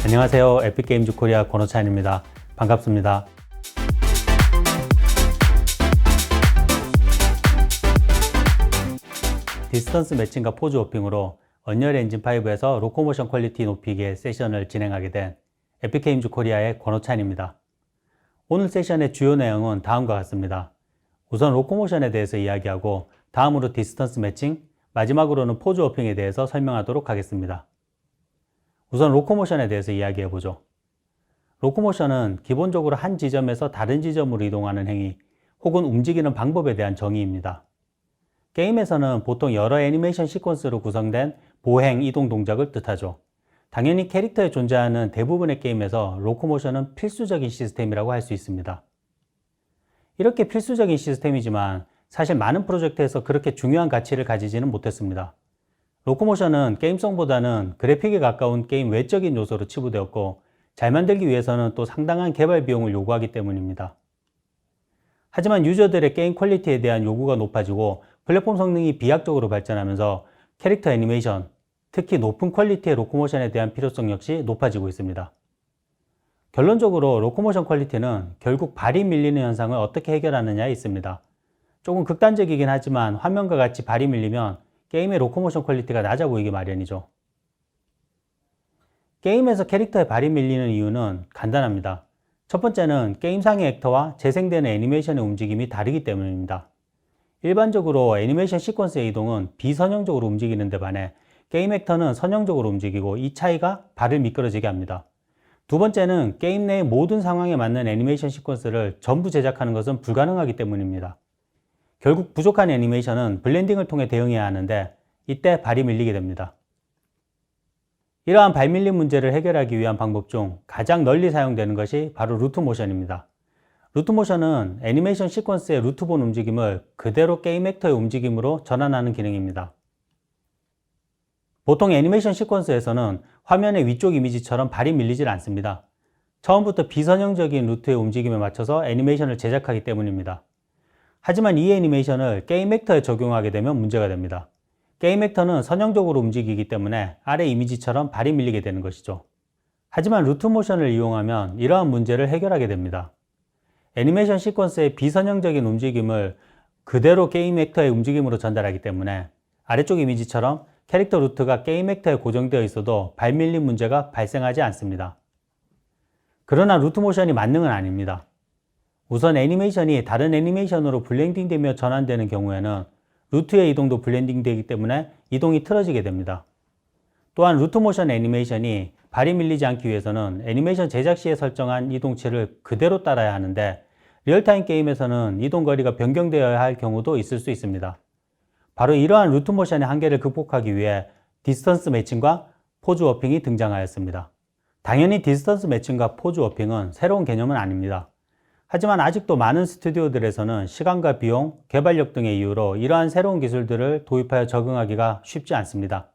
안녕하세요. 에픽게임즈 코리아 권호찬입니다. 반갑습니다. 디스턴스 매칭과 포즈 워핑으로 언리얼 엔진 5에서 로코모션 퀄리티 높이기의 세션을 진행하게 된 에픽게임즈 코리아의 권호찬입니다. 오늘 세션의 주요 내용은 다음과 같습니다. 우선 로코모션에 대해서 이야기하고 다음으로 디스턴스 매칭, 마지막으로는 포즈 워핑에 대해서 설명하도록 하겠습니다. 우선 로코모션에 대해서 이야기해보죠. 로코모션은 기본적으로 한 지점에서 다른 지점으로 이동하는 행위 혹은 움직이는 방법에 대한 정의입니다. 게임에서는 보통 여러 애니메이션 시퀀스로 구성된 보행, 이동 동작을 뜻하죠. 당연히 캐릭터에 존재하는 대부분의 게임에서 로코모션은 필수적인 시스템이라고 할 수 있습니다. 이렇게 필수적인 시스템이지만 사실 많은 프로젝트에서 그렇게 중요한 가치를 가지지는 못했습니다. 로코모션은 게임성보다는 그래픽에 가까운 게임 외적인 요소로 치부되었고 잘 만들기 위해서는 또 상당한 개발 비용을 요구하기 때문입니다. 하지만 유저들의 게임 퀄리티에 대한 요구가 높아지고 플랫폼 성능이 비약적으로 발전하면서 캐릭터 애니메이션, 특히 높은 퀄리티의 로코모션에 대한 필요성 역시 높아지고 있습니다. 결론적으로 로코모션 퀄리티는 결국 발이 밀리는 현상을 어떻게 해결하느냐에 있습니다. 조금 극단적이긴 하지만 화면과 같이 발이 밀리면 게임의 로코모션 퀄리티가 낮아 보이기 마련이죠. 게임에서 캐릭터의 발이 밀리는 이유는 간단합니다. 첫 번째는 게임상의 액터와 재생되는 애니메이션의 움직임이 다르기 때문입니다. 일반적으로 애니메이션 시퀀스의 이동은 비선형적으로 움직이는 데 반해 게임 액터는 선형적으로 움직이고 이 차이가 발을 미끄러지게 합니다. 두 번째는 게임 내의 모든 상황에 맞는 애니메이션 시퀀스를 전부 제작하는 것은 불가능하기 때문입니다. 결국 부족한 애니메이션은 블렌딩을 통해 대응해야 하는데 이때 발이 밀리게 됩니다. 이러한 발 밀림 문제를 해결하기 위한 방법 중 가장 널리 사용되는 것이 바로 루트 모션입니다. 루트 모션은 애니메이션 시퀀스의 루트본 움직임을 그대로 게임 액터의 움직임으로 전환하는 기능입니다. 보통 애니메이션 시퀀스에서는 화면의 위쪽 이미지처럼 발이 밀리질 않습니다. 처음부터 비선형적인 루트의 움직임에 맞춰서 애니메이션을 제작하기 때문입니다. 하지만 이 애니메이션을 게임 액터에 적용하게 되면 문제가 됩니다. 게임 액터는 선형적으로 움직이기 때문에 아래 이미지처럼 발이 밀리게 되는 것이죠. 하지만 루트 모션을 이용하면 이러한 문제를 해결하게 됩니다. 애니메이션 시퀀스의 비선형적인 움직임을 그대로 게임 액터의 움직임으로 전달하기 때문에 아래쪽 이미지처럼 캐릭터 루트가 게임 액터에 고정되어 있어도 발 밀림 문제가 발생하지 않습니다. 그러나 루트 모션이 만능은 아닙니다. 우선 애니메이션이 다른 애니메이션으로 블렌딩되며 전환되는 경우에는 루트의 이동도 블렌딩되기 때문에 이동이 틀어지게 됩니다. 또한 루트 모션 애니메이션이 발이 밀리지 않기 위해서는 애니메이션 제작 시에 설정한 이동치를 그대로 따라야 하는데 리얼타임 게임에서는 이동거리가 변경되어야 할 경우도 있을 수 있습니다. 바로 이러한 루트 모션의 한계를 극복하기 위해 디스턴스 매칭과 포즈 워핑이 등장하였습니다. 당연히 디스턴스 매칭과 포즈 워핑은 새로운 개념은 아닙니다. 하지만 아직도 많은 스튜디오들에서는 시간과 비용, 개발력 등의 이유로 이러한 새로운 기술들을 도입하여 적응하기가 쉽지 않습니다.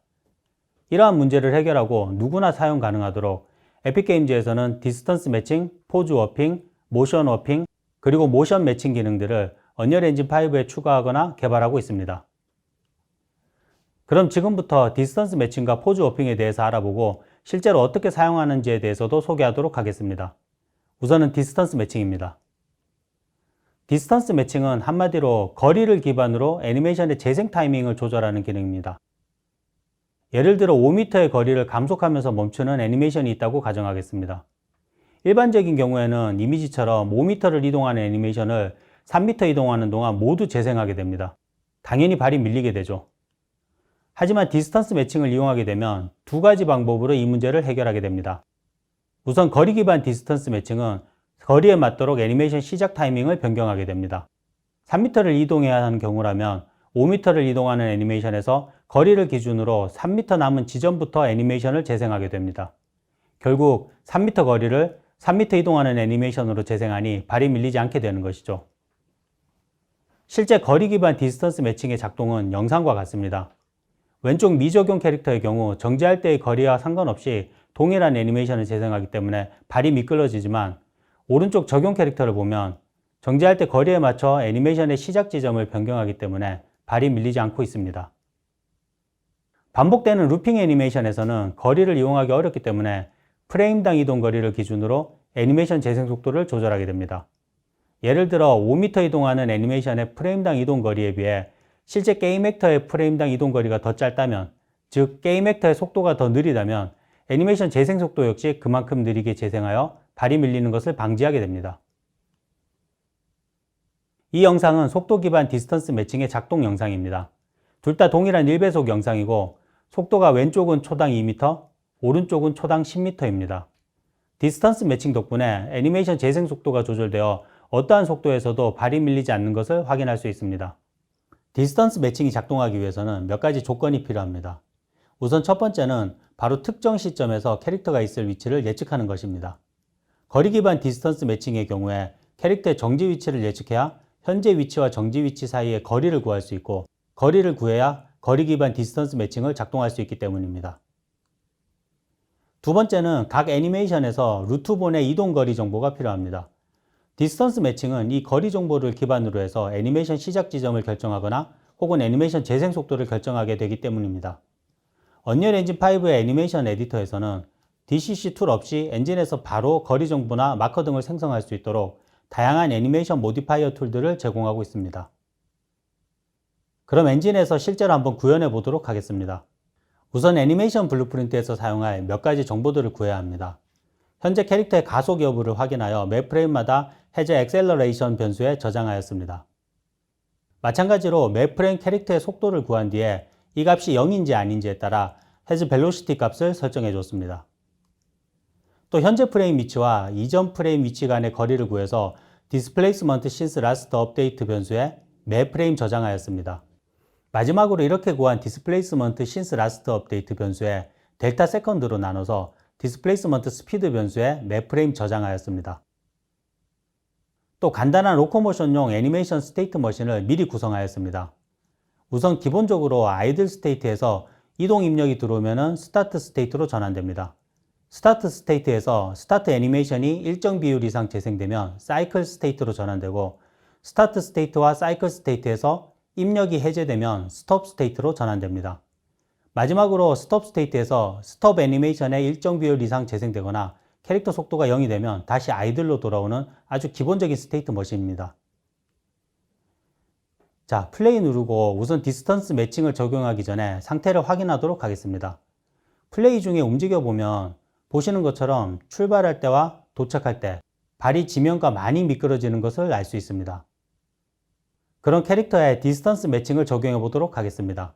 이러한 문제를 해결하고 누구나 사용 가능하도록 에픽게임즈에서는 디스턴스 매칭, 포즈 워핑, 모션 워핑, 그리고 모션 매칭 기능들을 언리얼 엔진 5에 추가하거나 개발하고 있습니다. 그럼 지금부터 디스턴스 매칭과 포즈 워핑에 대해서 알아보고 실제로 어떻게 사용하는지에 대해서도 소개하도록 하겠습니다. 우선은 디스턴스 매칭입니다. 디스턴스 매칭은 한마디로 거리를 기반으로 애니메이션의 재생 타이밍을 조절하는 기능입니다. 예를 들어 5m의 거리를 감속하면서 멈추는 애니메이션이 있다고 가정하겠습니다. 일반적인 경우에는 이미지처럼 5m를 이동하는 애니메이션을 3m 이동하는 동안 모두 재생하게 됩니다. 당연히 발이 밀리게 되죠. 하지만 디스턴스 매칭을 이용하게 되면 두 가지 방법으로 이 문제를 해결하게 됩니다. 우선 거리 기반 디스턴스 매칭은 거리에 맞도록 애니메이션 시작 타이밍을 변경하게 됩니다. 3m를 이동해야 하는 경우라면 5m를 이동하는 애니메이션에서 거리를 기준으로 3m 남은 지점부터 애니메이션을 재생하게 됩니다. 결국 3m 거리를 3m 이동하는 애니메이션으로 재생하니 발이 밀리지 않게 되는 것이죠. 실제 거리 기반 디스턴스 매칭의 작동은 영상과 같습니다. 왼쪽 미적용 캐릭터의 경우 정지할 때의 거리와 상관없이 동일한 애니메이션을 재생하기 때문에 발이 미끄러지지만 오른쪽 적용 캐릭터를 보면 정지할 때 거리에 맞춰 애니메이션의 시작 지점을 변경하기 때문에 발이 밀리지 않고 있습니다. 반복되는 루핑 애니메이션에서는 거리를 이용하기 어렵기 때문에 프레임당 이동 거리를 기준으로 애니메이션 재생 속도를 조절하게 됩니다. 예를 들어 5m 이동하는 애니메이션의 프레임당 이동 거리에 비해 실제 게임 액터의 프레임당 이동 거리가 더 짧다면, 즉 게임 액터의 속도가 더 느리다면 애니메이션 재생 속도 역시 그만큼 느리게 재생하여 발이 밀리는 것을 방지하게 됩니다. 이 영상은 속도 기반 디스턴스 매칭의 작동 영상입니다. 둘 다 동일한 1배속 영상이고 속도가 왼쪽은 초당 2m, 오른쪽은 초당 10m입니다. 디스턴스 매칭 덕분에 애니메이션 재생 속도가 조절되어 어떠한 속도에서도 발이 밀리지 않는 것을 확인할 수 있습니다. 디스턴스 매칭이 작동하기 위해서는 몇 가지 조건이 필요합니다. 우선 첫 번째는 바로 특정 시점에서 캐릭터가 있을 위치를 예측하는 것입니다. 거리 기반 디스턴스 매칭의 경우에 캐릭터의 정지 위치를 예측해야 현재 위치와 정지 위치 사이의 거리를 구할 수 있고, 거리를 구해야 거리 기반 디스턴스 매칭을 작동할 수 있기 때문입니다. 두 번째는 각 애니메이션에서 루트본의 이동 거리 정보가 필요합니다. 디스턴스 매칭은 이 거리 정보를 기반으로 해서 애니메이션 시작 지점을 결정하거나 혹은 애니메이션 재생 속도를 결정하게 되기 때문입니다. 언리얼 엔진 5의 애니메이션 에디터에서는 DCC 툴 없이 엔진에서 바로 거리 정보나 마커 등을 생성할 수 있도록 다양한 애니메이션 모디파이어 툴들을 제공하고 있습니다. 그럼 엔진에서 실제로 한번 구현해 보도록 하겠습니다. 우선 애니메이션 블루프린트에서 사용할 몇 가지 정보들을 구해야 합니다. 현재 캐릭터의 가속 여부를 확인하여 매 프레임마다 해제 액셀러레이션 변수에 저장하였습니다. 마찬가지로 매 프레임 캐릭터의 속도를 구한 뒤에 이 값이 0인지 아닌지에 따라 해즈 벨로시티 값을 설정해 줬습니다. 또 현재 프레임 위치와 이전 프레임 위치 간의 거리를 구해서 디스플레이스먼트 신스 라스트 업데이트 변수에 매 프레임 저장하였습니다. 마지막으로 이렇게 구한 디스플레이스먼트 신스 라스트 업데이트 변수에 델타 세컨드로 나눠서 디스플레이스먼트 스피드 변수에 매 프레임 저장하였습니다. 또 간단한 로코모션용 애니메이션 스테이트 머신을 미리 구성하였습니다. 우선 기본적으로 아이들 스테이트에서 이동 입력이 들어오면 스타트 스테이트로 전환됩니다. 스타트 스테이트에서 스타트 애니메이션이 일정 비율 이상 재생되면 사이클 스테이트로 전환되고, 스타트 스테이트와 사이클 스테이트에서 입력이 해제되면 스톱 스테이트로 전환됩니다. 마지막으로 스톱 스테이트에서 스톱 애니메이션의 일정 비율 이상 재생되거나 캐릭터 속도가 0이 되면 다시 아이들로 돌아오는 아주 기본적인 스테이트 머신입니다. 자, 플레이 누르고 우선 디스턴스 매칭을 적용하기 전에 상태를 확인하도록 하겠습니다. 플레이 중에 움직여보면 보시는 것처럼 출발할 때와 도착할 때 발이 지면과 많이 미끄러지는 것을 알 수 있습니다. 그런 캐릭터에 디스턴스 매칭을 적용해 보도록 하겠습니다.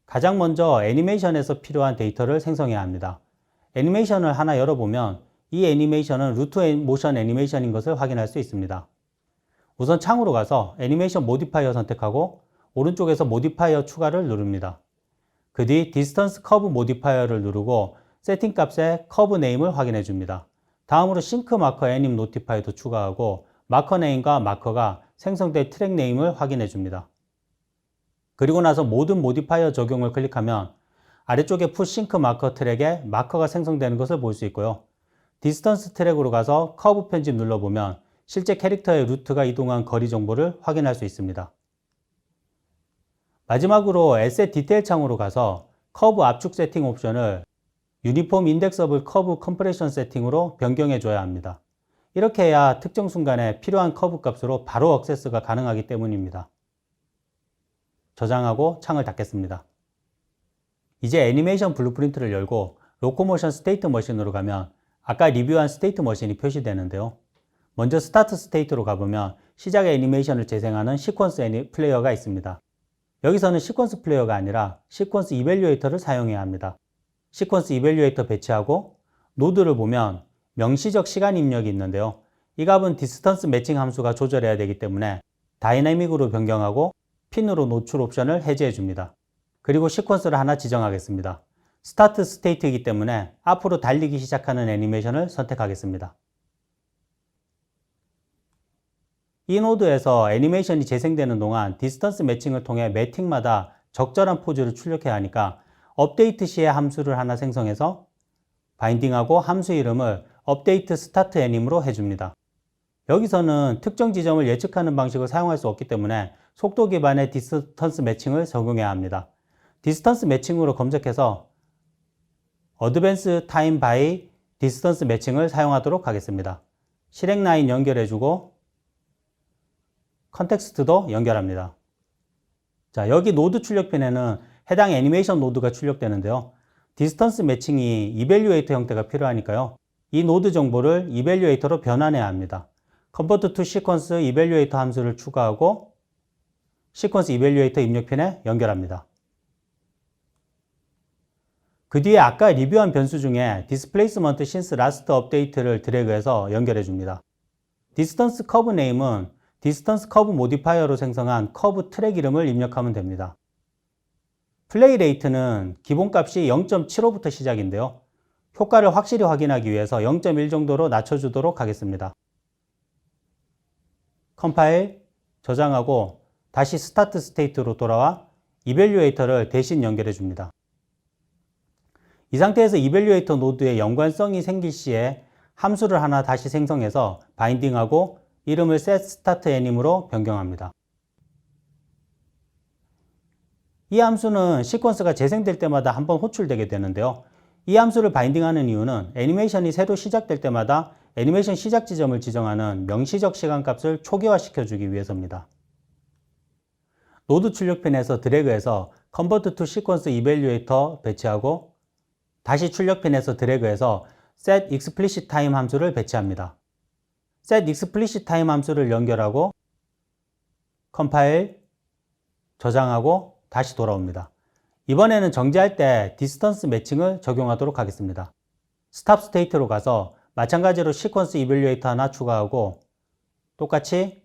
가장 먼저 애니메이션에서 필요한 데이터를 생성해야 합니다. 애니메이션을 하나 열어보면 이 애니메이션은 루트 모션 애니메이션인 것을 확인할 수 있습니다. 우선 창으로 가서 애니메이션 모디파이어 선택하고 오른쪽에서 모디파이어 추가를 누릅니다. 그 뒤 디스턴스 커브 모디파이어를 누르고 세팅 값에 커브 네임을 확인해 줍니다. 다음으로 싱크 마커 애님 노티파이도 추가하고 마커 네임과 마커가 생성된 트랙 네임을 확인해 줍니다. 그리고 나서 모든 모디파이어 적용을 클릭하면 아래쪽에 푸시 싱크 마커 트랙에 마커가 생성되는 것을 볼 수 있고요. 디스턴스 트랙으로 가서 커브 편집 눌러보면 실제 캐릭터의 루트가 이동한 거리 정보를 확인할 수 있습니다. 마지막으로 에셋 디테일 창으로 가서 커브 압축 세팅 옵션을 유니폼 인덱서블 커브 컴프레션 세팅으로 변경해 줘야 합니다. 이렇게 해야 특정 순간에 필요한 커브 값으로 바로 액세스가 가능하기 때문입니다. 저장하고 창을 닫겠습니다. 이제 애니메이션 블루프린트를 열고 로코모션 스테이트 머신으로 가면 아까 리뷰한 스테이트 머신이 표시되는데요. 먼저 스타트 스테이트로 가보면 시작 애니메이션을 재생하는 시퀀스 플레이어가 있습니다. 여기서는 시퀀스 플레이어가 아니라 시퀀스 이밸류에이터를 사용해야 합니다. 시퀀스 이밸류에이터 배치하고 노드를 보면 명시적 시간 입력이 있는데요. 이 값은 디스턴스 매칭 함수가 조절해야 되기 때문에 다이내믹으로 변경하고 핀으로 노출 옵션을 해제해 줍니다. 그리고 시퀀스를 하나 지정하겠습니다. 스타트 스테이트이기 때문에 앞으로 달리기 시작하는 애니메이션을 선택하겠습니다. 이 노드에서 애니메이션이 재생되는 동안 디스턴스 매칭을 통해 매 틱마다 적절한 포즈를 출력해야 하니까 업데이트 시에 함수를 하나 생성해서 바인딩하고 함수 이름을 업데이트 스타트 애님으로 해줍니다. 여기서는 특정 지점을 예측하는 방식을 사용할 수 없기 때문에 속도 기반의 디스턴스 매칭을 적용해야 합니다. 디스턴스 매칭으로 검색해서 어드밴스 타임 바이 디스턴스 매칭을 사용하도록 하겠습니다. 실행 라인 연결해주고 컨텍스트도 연결합니다. 자, 여기 노드 출력핀에는 해당 애니메이션 노드가 출력되는데요. 디스턴스 매칭이 이밸류에이터 형태가 필요하니까요. 이 노드 정보를 이밸류에이터로 변환해야 합니다. convert to sequence evaluator 함수를 추가하고 sequence evaluator 입력핀에 연결합니다. 그 뒤에 아까 리뷰한 변수 중에 displacement since last update를 드래그해서 연결해 줍니다. distance curve name은 distance curve modifier로 생성한 커브 트랙 이름을 입력하면 됩니다. 플레이 레이트는 기본값이 0.75부터 시작인데요. 효과를 확실히 확인하기 위해서 0.1 정도로 낮춰주도록 하겠습니다. 컴파일, 저장하고 다시 스타트 스테이트로 돌아와 이밸류에이터를 대신 연결해 줍니다. 이 상태에서 이밸류에이터 노드에 연관성이 생길 시에 함수를 하나 다시 생성해서 바인딩하고 이름을 setStartAnim으로 변경합니다. 이 함수는 시퀀스가 재생될 때마다 한번 호출되게 되는데요. 이 함수를 바인딩하는 이유는 애니메이션이 새로 시작될 때마다 애니메이션 시작 지점을 지정하는 명시적 시간값을 초기화시켜주기 위해서입니다. 노드 출력핀에서 드래그해서 Convert to Sequence Evaluator 배치하고 다시 출력핀에서 드래그해서 set explicit time 함수를 배치합니다. set explicit time 함수를 연결하고 컴파일, 저장하고 다시 돌아옵니다. 이번에는 정지할 때 디스턴스 매칭을 적용하도록 하겠습니다. 스탑 스테이트로 가서 마찬가지로 시퀀스 이밸류에이터 하나 추가하고 똑같이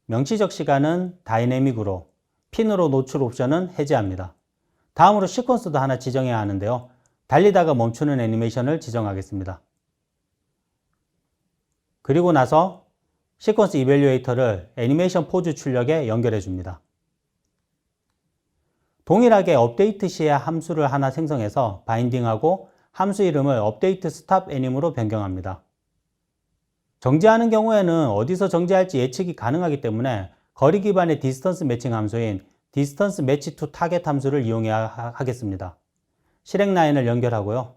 명시적 시간은 다이내믹으로, 핀으로 노출 옵션은 해제합니다. 다음으로 시퀀스도 하나 지정해야 하는데요. 달리다가 멈추는 애니메이션을 지정하겠습니다. 그리고 나서 시퀀스 이밸류에이터를 애니메이션 포즈 출력에 연결해 줍니다. 동일하게 업데이트 시에 함수를 하나 생성해서 바인딩하고 함수 이름을 업데이트 스탑 애님으로 변경합니다. 정지하는 경우에는 어디서 정지할지 예측이 가능하기 때문에 거리 기반의 디스턴스 매칭 함수인 디스턴스 매치 투 타겟 함수를 이용해야 하겠습니다. 실행 라인을 연결하고요.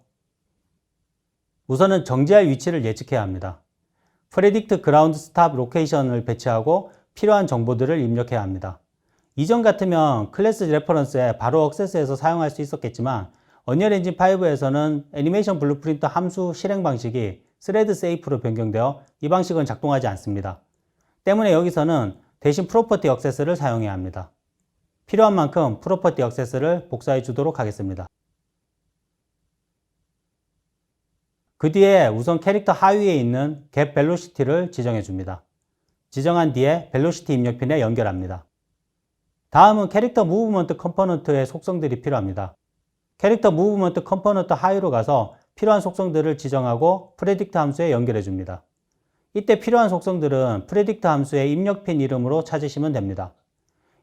우선은 정지할 위치를 예측해야 합니다. predict ground stop location을 배치하고 필요한 정보들을 입력해야 합니다. 이전 같으면 클래스 레퍼런스에 바로 액세스해서 사용할 수 있었겠지만 언리얼 엔진 5에서는 애니메이션 블루프린트 함수 실행 방식이 thread safe로 변경되어 이 방식은 작동하지 않습니다. 때문에 여기서는 대신 프로퍼티 액세스를 사용해야 합니다. 필요한 만큼 프로퍼티 액세스를 복사해 주도록 하겠습니다. 그 뒤에 우선 캐릭터 하위에 있는 get velocity를 지정해 줍니다. 지정한 뒤에 velocity 입력핀에 연결합니다. 다음은 캐릭터 무브먼트 컴포넌트의 속성들이 필요합니다. 캐릭터 무브먼트 컴포넌트 하위로 가서 필요한 속성들을 지정하고 predict 함수에 연결해 줍니다. 이때 필요한 속성들은 predict 함수의 입력핀 이름으로 찾으시면 됩니다.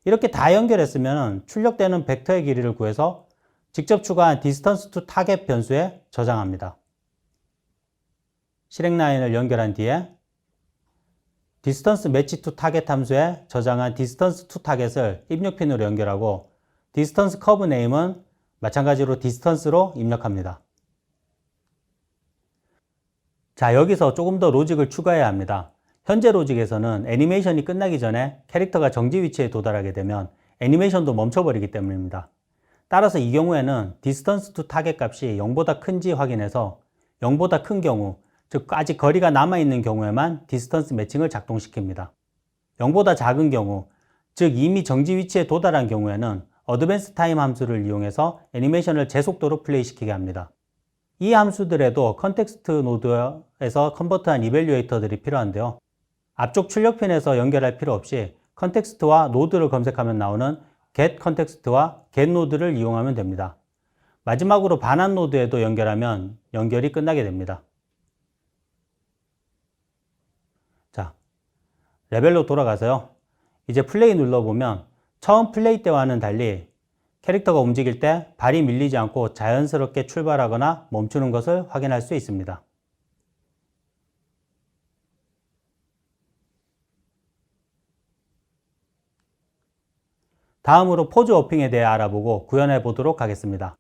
이렇게 다 연결했으면 출력되는 벡터의 길이를 구해서 직접 추가한 distance to target 변수에 저장합니다. 실행 라인을 연결한 뒤에 distance match to target 함수에 저장한 distance to target을 입력핀으로 연결하고 distance curve name은 마찬가지로 distance로 입력합니다. 자, 여기서 조금 더 로직을 추가해야 합니다. 현재 로직에서는 애니메이션이 끝나기 전에 캐릭터가 정지 위치에 도달하게 되면 애니메이션도 멈춰버리기 때문입니다. 따라서 이 경우에는 distance to target 값이 0보다 큰지 확인해서 0보다 큰 경우, 즉 아직 거리가 남아있는 경우에만 디스턴스 매칭을 작동시킵니다. 0보다 작은 경우, 즉 이미 정지 위치에 도달한 경우에는 어드밴스 타임 함수를 이용해서 애니메이션을 제속도로 플레이시키게 합니다. 이 함수들에도 컨텍스트 노드에서 컨버트한 이밸류에이터들이 필요한데요. 앞쪽 출력핀에서 연결할 필요 없이 컨텍스트와 노드를 검색하면 나오는 get 컨텍스트와 get 노드를 이용하면 됩니다. 마지막으로 반환 노드에도 연결하면 연결이 끝나게 됩니다. 자, 레벨로 돌아가서요. 이제 플레이 눌러보면 처음 플레이 때와는 달리 캐릭터가 움직일 때 발이 밀리지 않고 자연스럽게 출발하거나 멈추는 것을 확인할 수 있습니다. 다음으로 포즈 워핑에 대해 알아보고 구현해 보도록 하겠습니다.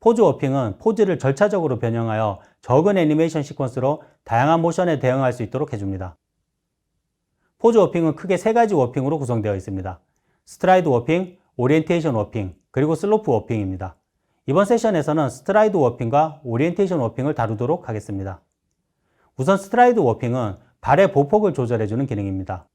포즈 워핑은 포즈를 절차적으로 변형하여 적은 애니메이션 시퀀스로 다양한 모션에 대응할 수 있도록 해줍니다. 포즈 워핑은 크게 세 가지 워핑으로 구성되어 있습니다. 스트라이드 워핑, 오리엔테이션 워핑, 그리고 슬로프 워핑입니다. 이번 세션에서는 스트라이드 워핑과 오리엔테이션 워핑을 다루도록 하겠습니다. 우선 스트라이드 워핑은 발의 보폭을 조절해주는 기능입니다.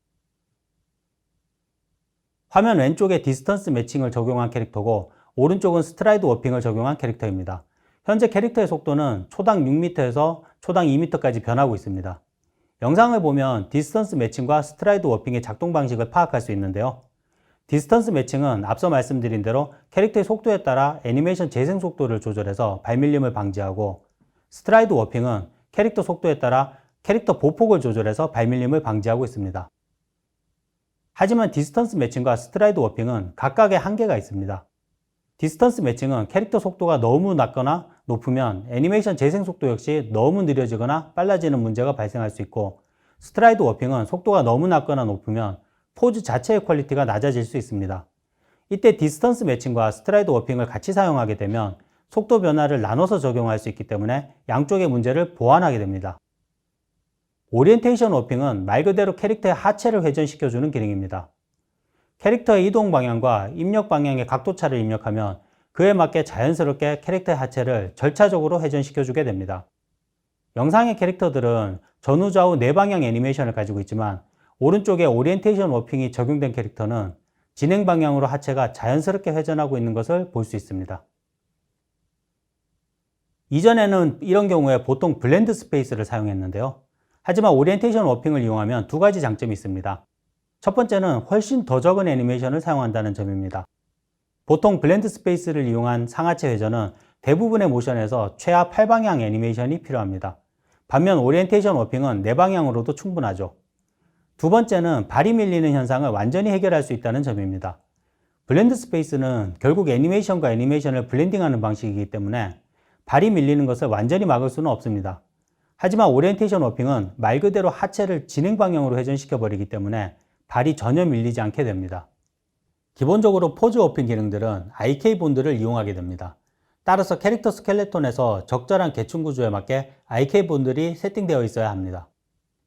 화면 왼쪽에 디스턴스 매칭을 적용한 캐릭터고 오른쪽은 스트라이드 워핑을 적용한 캐릭터입니다. 현재 캐릭터의 속도는 초당 6m에서 초당 2m까지 변하고 있습니다. 영상을 보면 디스턴스 매칭과 스트라이드 워핑의 작동 방식을 파악할 수 있는데요. 디스턴스 매칭은 앞서 말씀드린 대로 캐릭터의 속도에 따라 애니메이션 재생 속도를 조절해서 발밀림을 방지하고, 스트라이드 워핑은 캐릭터 속도에 따라 캐릭터 보폭을 조절해서 발밀림을 방지하고 있습니다. 하지만 디스턴스 매칭과 스트라이드 워핑은 각각의 한계가 있습니다. 디스턴스 매칭은 캐릭터 속도가 너무 낮거나 높으면 애니메이션 재생 속도 역시 너무 느려지거나 빨라지는 문제가 발생할 수 있고, 스트라이드 워핑은 속도가 너무 낮거나 높으면 포즈 자체의 퀄리티가 낮아질 수 있습니다. 이때 디스턴스 매칭과 스트라이드 워핑을 같이 사용하게 되면 속도 변화를 나눠서 적용할 수 있기 때문에 양쪽의 문제를 보완하게 됩니다. 오리엔테이션 워핑은 말 그대로 캐릭터의 하체를 회전시켜주는 기능입니다. 캐릭터의 이동 방향과 입력 방향의 각도차를 입력하면 그에 맞게 자연스럽게 캐릭터의 하체를 절차적으로 회전시켜주게 됩니다. 영상의 캐릭터들은 전후 좌우 네 방향 애니메이션을 가지고 있지만 오른쪽에 오리엔테이션 워핑이 적용된 캐릭터는 진행 방향으로 하체가 자연스럽게 회전하고 있는 것을 볼 수 있습니다. 이전에는 이런 경우에 보통 블렌드 스페이스를 사용했는데요. 하지만 오리엔테이션 워핑을 이용하면 두 가지 장점이 있습니다. 첫 번째는 훨씬 더 적은 애니메이션을 사용한다는 점입니다. 보통 블렌드 스페이스를 이용한 상하체 회전은 대부분의 모션에서 최하 8방향 애니메이션이 필요합니다. 반면 오리엔테이션 워핑은 4방향으로도 충분하죠. 두 번째는 발이 밀리는 현상을 완전히 해결할 수 있다는 점입니다. 블렌드 스페이스는 결국 애니메이션과 애니메이션을 블렌딩하는 방식이기 때문에 발이 밀리는 것을 완전히 막을 수는 없습니다. 하지만 오리엔테이션 워핑은 말 그대로 하체를 진행 방향으로 회전시켜 버리기 때문에 발이 전혀 밀리지 않게 됩니다. 기본적으로 포즈 워핑 기능들은 IK 본드를 이용하게 됩니다. 따라서 캐릭터 스켈레톤에서 적절한 계층 구조에 맞게 IK 본들이 세팅되어 있어야 합니다.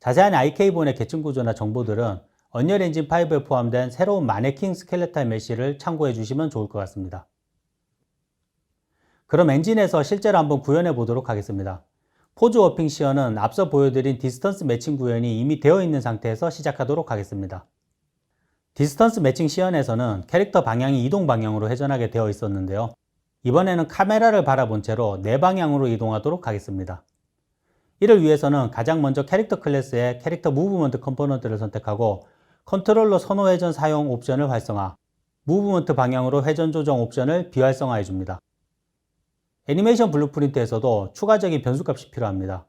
자세한 IK 본의 계층 구조나 정보들은 언리얼 엔진 5에 포함된 새로운 마네킹 스켈레탈 메쉬를 참고해 주시면 좋을 것 같습니다. 그럼 엔진에서 실제로 한번 구현해 보도록 하겠습니다. 포즈 워핑 시연은 앞서 보여드린 디스턴스 매칭 구현이 이미 되어 있는 상태에서 시작하도록 하겠습니다. 디스턴스 매칭 시연에서는 캐릭터 방향이 이동 방향으로 회전하게 되어 있었는데요. 이번에는 카메라를 바라본 채로 네 방향으로 이동하도록 하겠습니다. 이를 위해서는 가장 먼저 캐릭터 클래스의 캐릭터 무브먼트 컴포넌트를 선택하고 컨트롤러 선호 회전 사용 옵션을 활성화, 무브먼트 방향으로 회전 조정 옵션을 비활성화해 줍니다. 애니메이션 블루프린트에서도 추가적인 변수값이 필요합니다.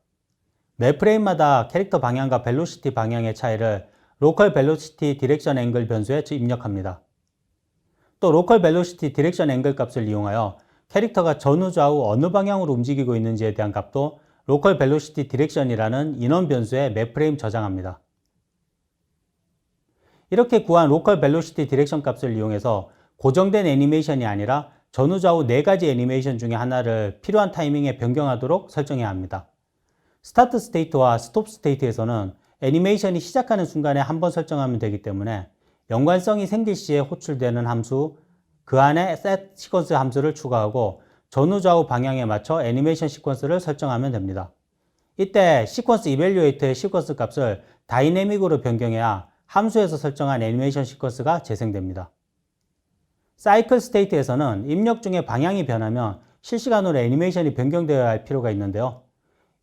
매 프레임마다 캐릭터 방향과 벨로시티 방향의 차이를 로컬 벨로시티 디렉션 앵글 변수에 입력합니다. 또 로컬 벨로시티 디렉션 앵글 값을 이용하여 캐릭터가 전후 좌우 어느 방향으로 움직이고 있는지에 대한 값도 로컬 벨로시티 디렉션이라는 인원 변수에 매 프레임 저장합니다. 이렇게 구한 로컬 벨로시티 디렉션 값을 이용해서 고정된 애니메이션이 아니라 전후 좌우 4가지 애니메이션 중에 하나를 필요한 타이밍에 변경하도록 설정해야 합니다. 스타트 스테이트와 스톱 스테이트에서는 애니메이션이 시작하는 순간에 한번 설정하면 되기 때문에 연관성이 생길 시에 호출되는 함수, 그 안에 set 시퀀스 함수를 추가하고 전후 좌우 방향에 맞춰 애니메이션 시퀀스를 설정하면 됩니다. 이때 시퀀스 이밸류에이터의 시퀀스 값을 다이내믹으로 변경해야 함수에서 설정한 애니메이션 시퀀스가 재생됩니다. 사이클 스테이트에서는 입력 중에 방향이 변하면 실시간으로 애니메이션이 변경되어야 할 필요가 있는데요.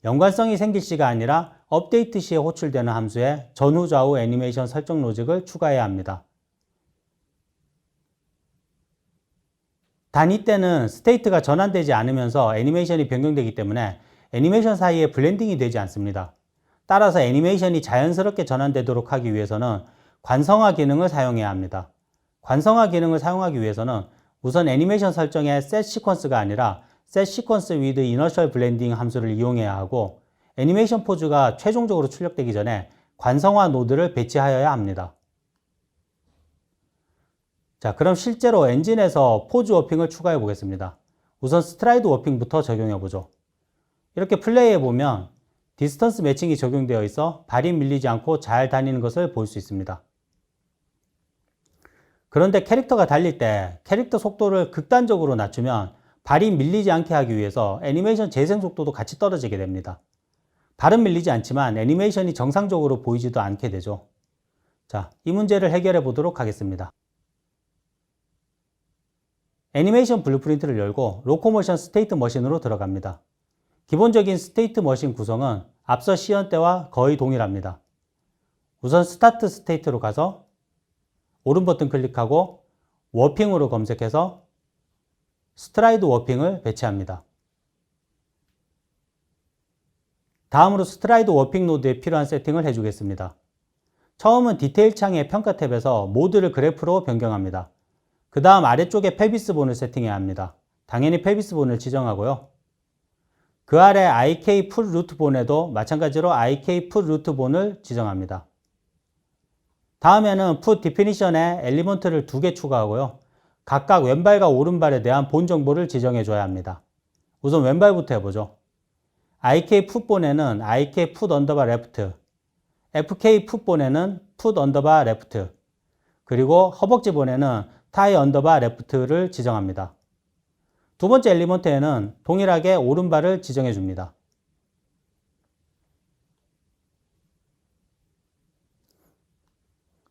연관성이 생길 시가 아니라 업데이트 시에 호출되는 함수에 전후 좌우 애니메이션 설정 로직을 추가해야 합니다. 단 이때는 스테이트가 전환되지 않으면서 애니메이션이 변경되기 때문에 애니메이션 사이에 블렌딩이 되지 않습니다. 따라서 애니메이션이 자연스럽게 전환되도록 하기 위해서는 관성화 기능을 사용해야 합니다. 관성화 기능을 사용하기 위해서는 우선 애니메이션 설정의 set 시퀀스가 아니라 set sequence with inertial blending 함수를 이용해야 하고, 애니메이션 포즈가 최종적으로 출력되기 전에 관성화 노드를 배치하여야 합니다. 자, 그럼 실제로 엔진에서 포즈 워핑을 추가해 보겠습니다. 우선 스트라이드 워핑부터 적용해 보죠. 이렇게 플레이해 보면 디스턴스 매칭이 적용되어 있어 발이 밀리지 않고 잘 다니는 것을 볼 수 있습니다. 그런데 캐릭터가 달릴 때 캐릭터 속도를 극단적으로 낮추면 발이 밀리지 않게 하기 위해서 애니메이션 재생 속도도 같이 떨어지게 됩니다. 발은 밀리지 않지만 애니메이션이 정상적으로 보이지도 않게 되죠. 자, 이 문제를 해결해 보도록 하겠습니다. 애니메이션 블루프린트를 열고 로코모션 스테이트 머신으로 들어갑니다. 기본적인 스테이트 머신 구성은 앞서 시연 때와 거의 동일합니다. 우선 스타트 스테이트로 가서 오른 버튼 클릭하고 워핑으로 검색해서 스트라이드 워핑을 배치합니다. 다음으로 스트라이드 워핑 노드에 필요한 세팅을 해주겠습니다. 처음은 디테일 창의 평가 탭에서 모드를 그래프로 변경합니다. 그 다음 아래쪽에 펠비스 본을 세팅해야 합니다. 당연히 펠비스 본을 지정하고요. 그 아래 IK 풀 루트 본에도 마찬가지로 IK 풀 루트 본을 지정합니다. 다음에는 풋 디피니션에 엘리먼트를 2개 추가하고요. 각각 왼발과 오른발에 대한 본 정보를 지정해 줘야 합니다. 우선 왼발부터 해보죠. IK 풋 본에는 IK 풋 언더바 레프트, FK 풋 본에는 풋 언더바 레프트, 그리고 허벅지 본에는 타이 언더바 레프트를 지정합니다. 두 번째 엘리먼트에는 동일하게 오른발을 지정해 줍니다.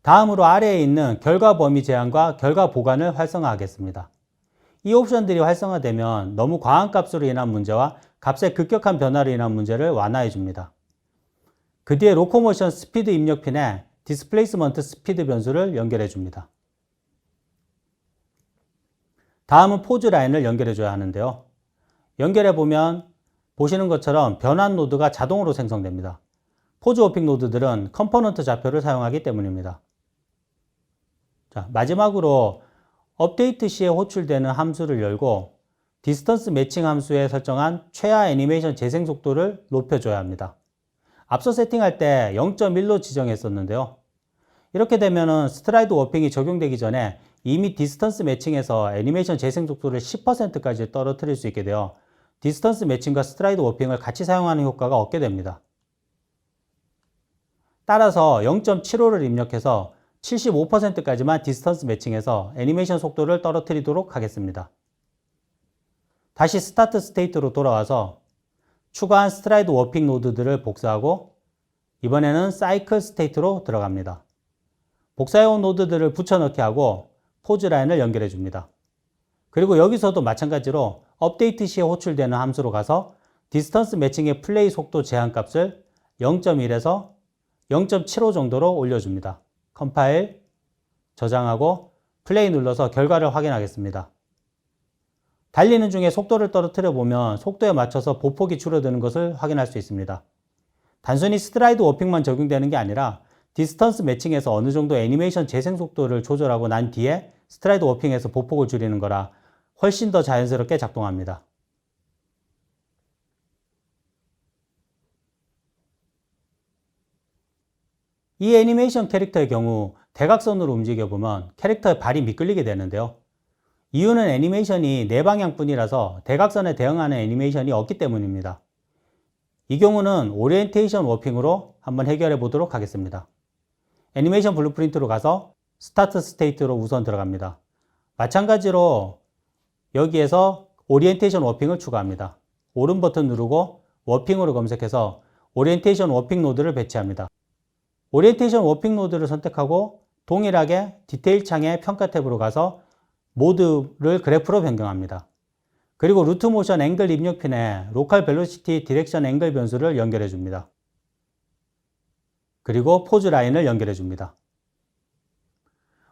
다음으로 아래에 있는 결과 범위 제한과 결과 보관을 활성화하겠습니다. 이 옵션들이 활성화되면 너무 과한 값으로 인한 문제와 값의 급격한 변화로 인한 문제를 완화해 줍니다. 그 뒤에 로코모션 스피드 입력 핀에 디스플레이스먼트 스피드 변수를 연결해 줍니다. 다음은 포즈 라인을 연결해 줘야 하는데요. 연결해 보면 보시는 것처럼 변환 노드가 자동으로 생성됩니다. 포즈 워핑 노드들은 컴포넌트 좌표를 사용하기 때문입니다. 자, 마지막으로 업데이트 시에 호출되는 함수를 열고 디스턴스 매칭 함수에 설정한 최하 애니메이션 재생 속도를 높여줘야 합니다. 앞서 세팅할 때 0.1로 지정했었는데요. 이렇게 되면은 스트라이드 워핑이 적용되기 전에 이미 디스턴스 매칭에서 애니메이션 재생 속도를 10%까지 떨어뜨릴 수 있게 되어 디스턴스 매칭과 스트라이드 워핑을 같이 사용하는 효과가 얻게 됩니다. 따라서 0.75를 입력해서 75%까지만 디스턴스 매칭해서 애니메이션 속도를 떨어뜨리도록 하겠습니다. 다시 스타트 스테이트로 돌아와서 추가한 스트라이드 워핑 노드들을 복사하고 이번에는 사이클 스테이트로 들어갑니다. 복사해온 노드들을 붙여넣기 하고 포즈 라인을 연결해 줍니다. 그리고 여기서도 마찬가지로 업데이트 시에 호출되는 함수로 가서 디스턴스 매칭의 플레이 속도 제한 값을 0.1에서 0.75 정도로 올려줍니다. 컴파일, 저장하고 플레이 눌러서 결과를 확인하겠습니다. 달리는 중에 속도를 떨어뜨려 보면 속도에 맞춰서 보폭이 줄어드는 것을 확인할 수 있습니다. 단순히 스트라이드 워핑만 적용되는 게 아니라 디스턴스 매칭에서 어느 정도 애니메이션 재생 속도를 조절하고 난 뒤에 스트라이드 워핑에서 보폭을 줄이는 거라 훨씬 더 자연스럽게 작동합니다. 이 애니메이션 캐릭터의 경우 대각선으로 움직여보면 캐릭터의 발이 미끌리게 되는데요. 이유는 애니메이션이 네 방향뿐이라서 대각선에 대응하는 애니메이션이 없기 때문입니다. 이 경우는 오리엔테이션 워핑으로 한번 해결해 보도록 하겠습니다. 애니메이션 블루프린트로 가서 스타트 스테이트로 우선 들어갑니다. 마찬가지로 여기에서 오리엔테이션 워핑을 추가합니다. 오른 버튼 누르고 워핑으로 검색해서 오리엔테이션 워핑 노드를 배치합니다. 오리엔테이션 워핑 노드를 선택하고 동일하게 디테일 창의 평가 탭으로 가서 모드를 그래프로 변경합니다. 그리고 루트 모션 앵글 입력 핀에 로컬 벨로시티 디렉션 앵글 변수를 연결해 줍니다. 그리고 포즈 라인을 연결해 줍니다.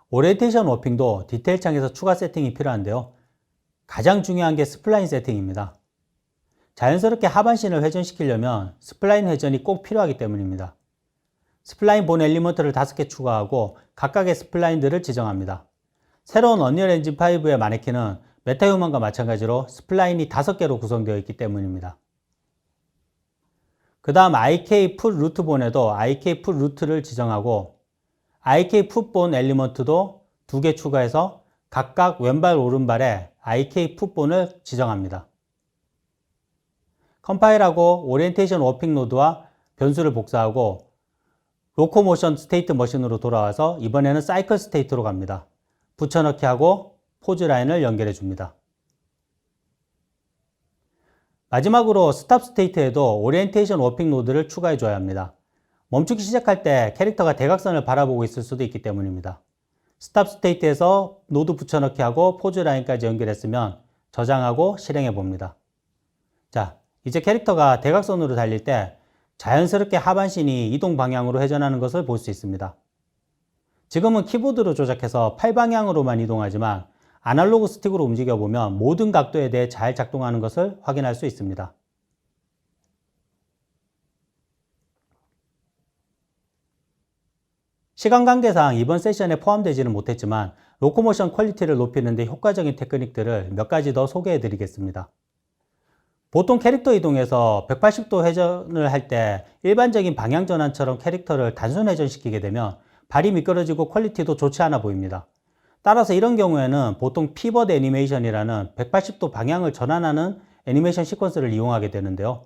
오리엔테이션 워핑도 디테일 창에서 추가 세팅이 필요한데요. 가장 중요한 게 스플라인 세팅입니다. 자연스럽게 하반신을 회전시키려면 스플라인 회전이 꼭 필요하기 때문입니다. 스플라인 본 엘리먼트를 5개 추가하고 각각의 스플라인들을 지정합니다. 새로운 언리얼 엔진 5의 마네킹은 메타휴먼과 마찬가지로 스플라인이 5개로 구성되어 있기 때문입니다. 그 다음 IK 풋 루트 본에도 IK 풋 루트를 지정하고 IK 풋 본 엘리먼트도 2개 추가해서 각각 왼발 오른발에 IK 풋본을 지정합니다. 컴파일하고 오리엔테이션 워핑 노드와 변수를 복사하고 로코모션 스테이트 머신으로 돌아와서 이번에는 사이클 스테이트로 갑니다. 붙여넣기 하고 포즈 라인을 연결해 줍니다. 마지막으로 스탑 스테이트에도 오리엔테이션 워핑 노드를 추가해 줘야 합니다. 멈추기 시작할 때 캐릭터가 대각선을 바라보고 있을 수도 있기 때문입니다. 스탑 스테이트에서 노드 붙여넣기 하고 포즈 라인까지 연결했으면 저장하고 실행해 봅니다. 자, 이제 캐릭터가 대각선으로 달릴 때 자연스럽게 하반신이 이동 방향으로 회전하는 것을 볼 수 있습니다. 지금은 키보드로 조작해서 팔 방향으로만 이동하지만 아날로그 스틱으로 움직여보면 모든 각도에 대해 잘 작동하는 것을 확인할 수 있습니다. 시간 관계상 이번 세션에 포함되지는 못했지만 로코모션 퀄리티를 높이는 데 효과적인 테크닉들을 몇 가지 더 소개해 드리겠습니다. 보통 캐릭터 이동에서 180도 회전을 할 때 일반적인 방향 전환처럼 캐릭터를 단순 회전시키게 되면 발이 미끄러지고 퀄리티도 좋지 않아 보입니다. 따라서 이런 경우에는 보통 피벗 애니메이션이라는 180도 방향을 전환하는 애니메이션 시퀀스를 이용하게 되는데요.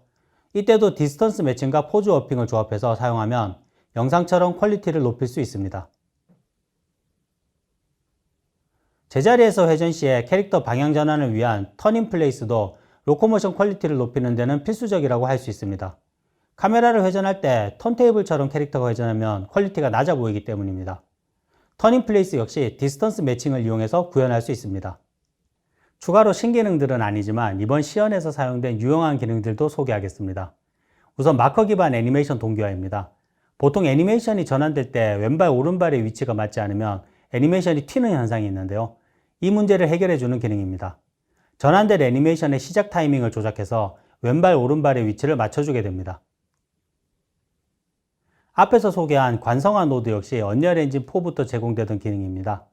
이때도 디스턴스 매칭과 포즈 워핑을 조합해서 사용하면 영상처럼 퀄리티를 높일 수 있습니다. 제자리에서 회전 시에 캐릭터 방향 전환을 위한 턴인 플레이스도 로코모션 퀄리티를 높이는 데는 필수적이라고 할 수 있습니다. 카메라를 회전할 때 턴테이블처럼 캐릭터가 회전하면 퀄리티가 낮아 보이기 때문입니다. 턴인 플레이스 역시 디스턴스 매칭을 이용해서 구현할 수 있습니다. 추가로 신기능들은 아니지만 이번 시연에서 사용된 유용한 기능들도 소개하겠습니다. 우선 마커 기반 애니메이션 동기화입니다. 보통 애니메이션이 전환될 때 왼발 오른발의 위치가 맞지 않으면 애니메이션이 튀는 현상이 있는데요. 이 문제를 해결해 주는 기능입니다. 전환될 애니메이션의 시작 타이밍을 조작해서 왼발 오른발의 위치를 맞춰주게 됩니다. 앞에서 소개한 관성화 노드 역시 언리얼 엔진 4부터 제공되던 기능입니다.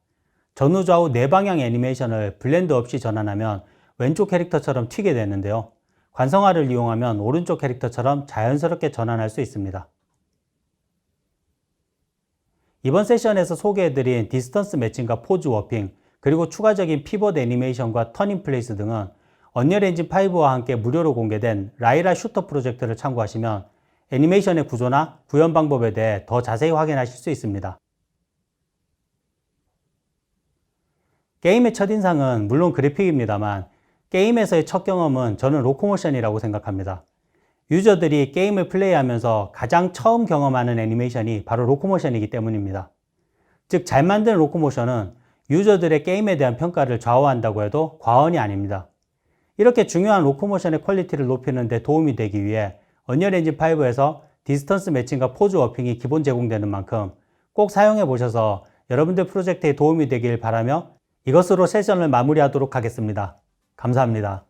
전후 좌우 4방향 애니메이션을 블렌드 없이 전환하면 왼쪽 캐릭터처럼 튀게 되는데요. 관성화를 이용하면 오른쪽 캐릭터처럼 자연스럽게 전환할 수 있습니다. 이번 세션에서 소개해드린 디스턴스 매칭과 포즈 워핑, 그리고 추가적인 피벗 애니메이션과 턴인 플레이스 등은 언리얼 엔진 5와 함께 무료로 공개된 라이라 슈터 프로젝트를 참고하시면 애니메이션의 구조나 구현 방법에 대해 더 자세히 확인하실 수 있습니다. 게임의 첫인상은 물론 그래픽입니다만 게임에서의 첫 경험은 저는 로코모션이라고 생각합니다. 유저들이 게임을 플레이하면서 가장 처음 경험하는 애니메이션이 바로 로코모션이기 때문입니다. 즉, 잘 만든 로코모션은 유저들의 게임에 대한 평가를 좌우한다고 해도 과언이 아닙니다. 이렇게 중요한 로코모션의 퀄리티를 높이는 데 도움이 되기 위해 언리얼 엔진 5에서 디스턴스 매칭과 포즈 워핑이 기본 제공되는 만큼 꼭 사용해 보셔서 여러분들 프로젝트에 도움이 되길 바라며 이것으로 세션을 마무리하도록 하겠습니다. 감사합니다.